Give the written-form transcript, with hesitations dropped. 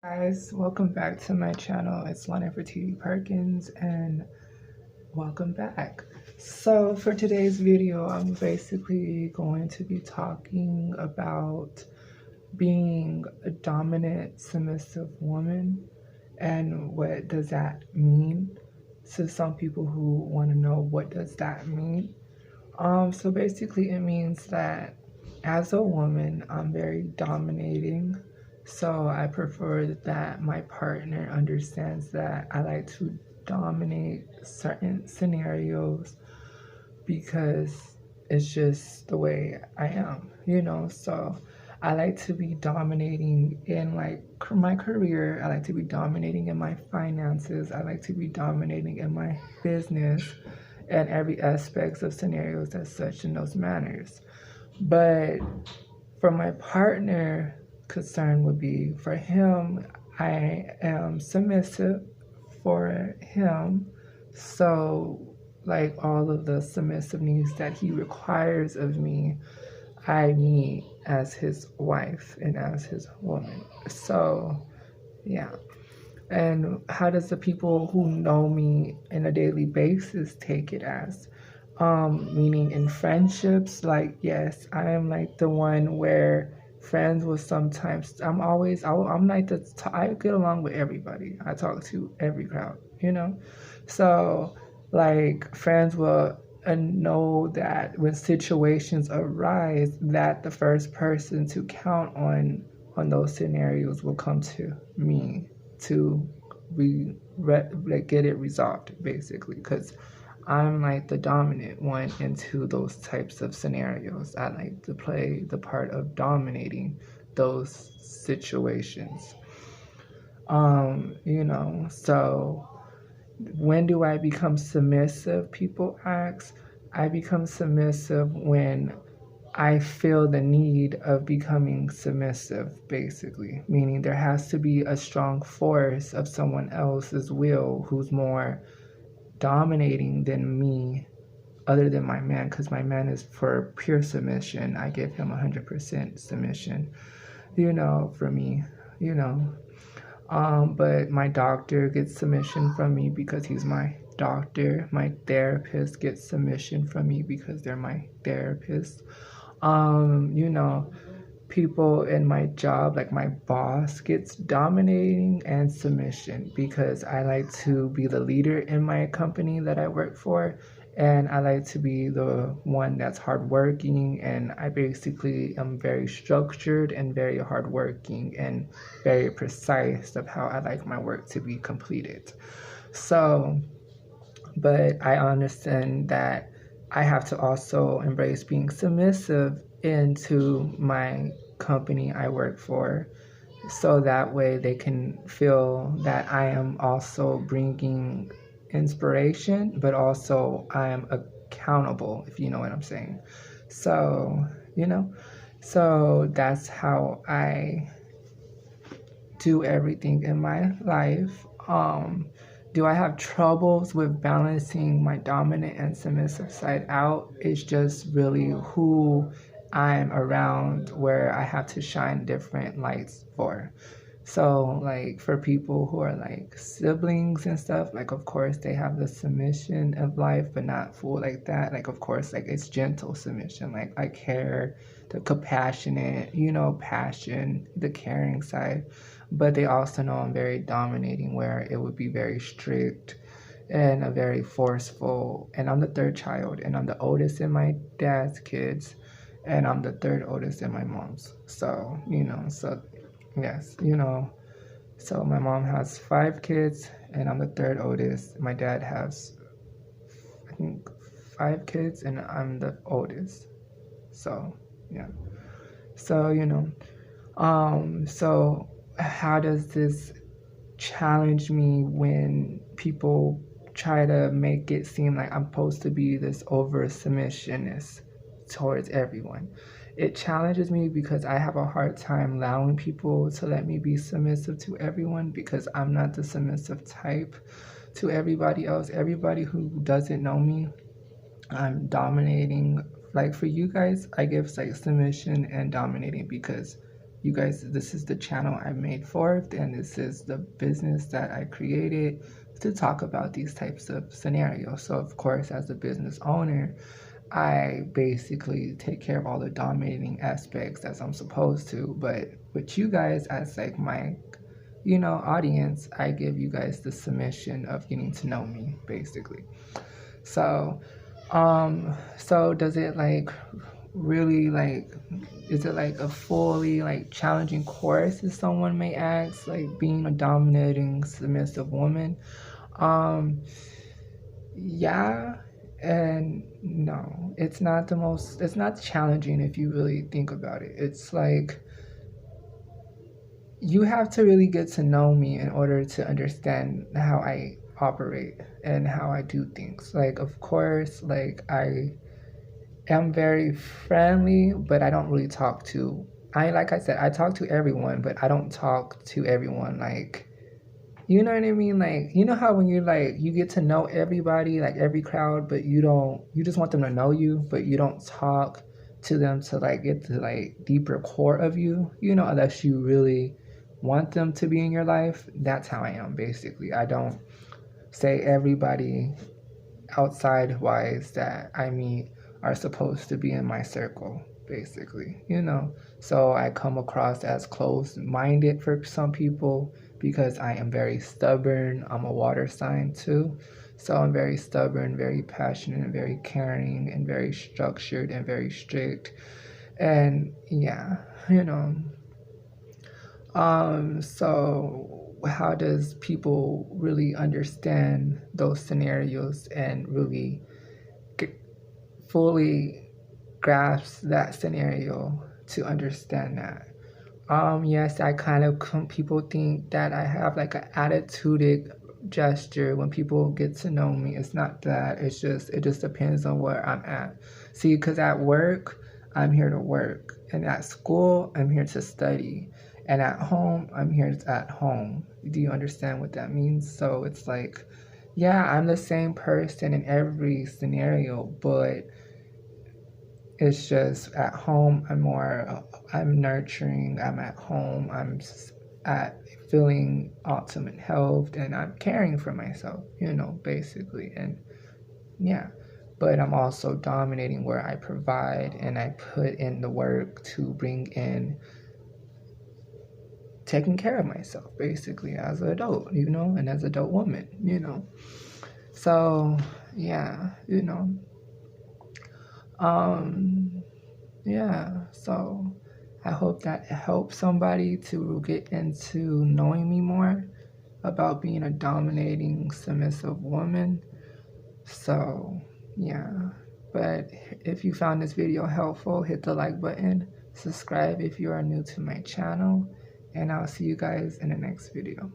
Guys, welcome back to my channel. It's Lana for TV Perkins and welcome back. So for today's video, I'm basically going to be talking about being a dominant submissive woman and what does that mean to some people who want to know what does that mean. So basically it means that as a woman, I'm very dominating. So I prefer that my partner understands that I like to dominate certain scenarios because it's just the way I am. So I like to be dominating in like my career. I like to be dominating in my finances. I like to be dominating in my business and every aspects of scenarios as such in those manners. But for my partner, concern would be for him, I am submissive for him. So like all of the submissive needs that he requires of me, I meet as his wife and as his woman. So yeah. And how does the people who know me on a daily basis take it as? Meaning in friendships, like, yes, I am like the one where friends will sometimes, I'm like I get along with everybody. I talk to every crowd. So, like, friends will know that when situations arise, that the first person to count on those scenarios will come to me to get it resolved, basically, because I'm like the dominant one into those types of scenarios. I like to play the part of dominating those situations. So when do I become submissive? People ask. I become submissive when I feel the need of becoming submissive, basically, meaning there has to be a strong force of someone else's will who's more dominating than me, other than my man, because my man is for pure submission. I give him 100% submission, for me, you know. But my doctor gets submission from me because he's my doctor. My therapist gets submission from me because they're my therapist. You know, people in my job, like my boss, gets dominating and submission because I like to be the leader in my company that I work for. And I like to be the one that's hardworking, and I basically am very structured and very hardworking and very precise of how I like my work to be completed. So, but I understand that I have to also embrace being submissive into my company I work for, so that way they can feel that I am also bringing inspiration, but also I am accountable, if you know what I'm saying. So, so that's how I do everything in my life. Do I have troubles with balancing my dominant and submissive side out? It's just really who I'm around where I have to shine different lights for. So, like, for people who are like siblings and stuff, like, of course, they have the submission of life, but not full like that. Like, of course, like, it's gentle submission. Like, I care, the compassionate, passion, the caring side. But they also know I'm very dominating, where it would be very strict and a very forceful. And I'm the third child, and I'm the oldest in my dad's kids, and I'm the third oldest in my mom's. So, so yes, so my mom has 5 kids, and I'm the third oldest. My dad has, I think, 5 kids, and I'm the oldest. So, yeah. So, so how does this challenge me when people try to make it seem like I'm supposed to be this over submissionist towards everyone? It challenges me because I have a hard time allowing people to let me be submissive to everyone, because I'm not the submissive type to everybody else. Everybody who doesn't know me, I'm dominating. Like, for you guys, I give like submission and dominating because you guys, this is the channel I made forth, and this is the business that I created to talk about these types of scenarios. So of course, as a business owner, I basically take care of all the dominating aspects as I'm supposed to. But with you guys as like my, audience, I give you guys the submission of getting to know me, basically. So, so does it like really like, is it like a fully like challenging course, as someone may ask, like being a dominating submissive woman? Um, yeah and no. It's not challenging if you really think about it. It's like you have to really get to know me in order to understand how I operate and how I do things. Like, of course, like I am very friendly, but I don't really talk to, like I said, I talk to everyone, but I don't talk to everyone like, you know what I mean? Like, you know how when you're like, you get to know everybody, like every crowd, but you just want them to know you, but you don't talk to them to like get to like deeper core of you, unless you really want them to be in your life. That's how I am, basically. I don't say everybody outside wise that I meet are supposed to be in my circle, basically, So I come across as closed minded for some people because I am very stubborn. I'm a water sign too. So I'm very stubborn, very passionate, and very caring, and very structured, and very strict. And yeah, so how does people really understand those scenarios and really fully grasp that scenario to understand that? Yes, I kind of, people think that I have like an attituded gesture when people get to know me. It's not that. It just depends on where I'm at. See, because at work, I'm here to work. And at school, I'm here to study. And at home, I'm here at home. Do you understand what that means? So it's like, yeah, I'm the same person in every scenario, but it's just at home, I'm nurturing, I'm at home, I'm at feeling ultimate health, and I'm caring for myself, basically. And yeah, but I'm also dominating where I provide and I put in the work to bring in taking care of myself, basically, as an adult, and as an adult woman. So, yeah, yeah, so I hope that helps somebody to get into knowing me more about being a dominating, submissive woman. So, yeah. But if you found this video helpful, hit the like button, subscribe if you are new to my channel, and I'll see you guys in the next video.